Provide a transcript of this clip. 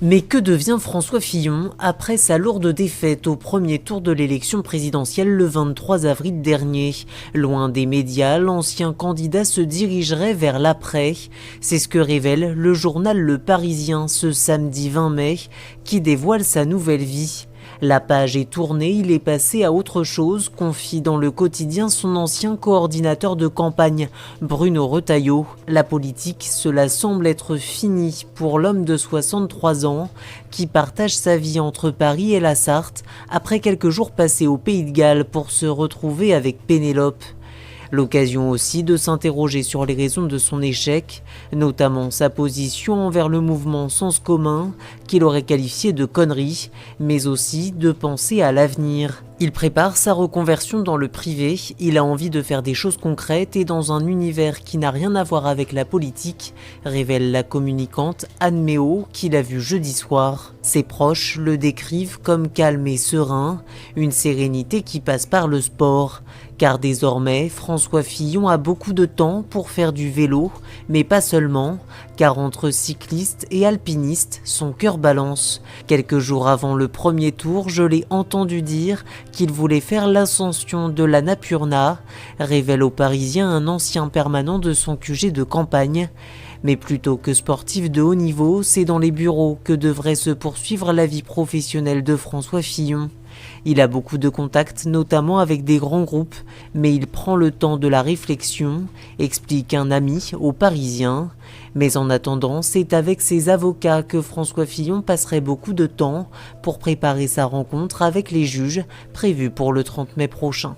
Mais que devient François Fillon après sa lourde défaite au premier tour de l'élection présidentielle le 23 avril dernier? Loin des médias, l'ancien candidat se dirigerait vers l'après. C'est ce que révèle le journal Le Parisien ce samedi 20 mai, qui dévoile sa nouvelle vie. La page est tournée, il est passé à autre chose, confie dans le quotidien son ancien coordinateur de campagne, Bruno Retailleau. La politique, cela semble être fini pour l'homme de 63 ans, qui partage sa vie entre Paris et la Sarthe, après quelques jours passés au Pays de Galles pour se retrouver avec Pénélope. L'occasion aussi de s'interroger sur les raisons de son échec, notamment sa position envers le mouvement Sens commun, qu'il aurait qualifié de connerie, mais aussi de penser à l'avenir. Il prépare sa reconversion dans le privé, il a envie de faire des choses concrètes et dans un univers qui n'a rien à voir avec la politique, révèle la communicante Anne Méo qui l'a vu jeudi soir. Ses proches le décrivent comme calme et serein, une sérénité qui passe par le sport. Car désormais, François Fillon a beaucoup de temps pour faire du vélo, mais pas seulement, car entre cycliste et alpiniste, son cœur balance. Quelques jours avant le premier tour, je l'ai entendu dire qu'il voulait faire l'ascension de la Napurna, révèle aux Parisiens un ancien permanent de son QG de campagne. Mais plutôt que sportif de haut niveau, c'est dans les bureaux que devrait se poursuivre la vie professionnelle de François Fillon. Il a beaucoup de contacts, notamment avec des grands groupes, mais il prend le temps de la réflexion, explique un ami aux Parisiens. Mais en attendant, c'est avec ses avocats que François Fillon passerait beaucoup de temps pour préparer sa rencontre avec les juges prévue pour le 30 mai prochain.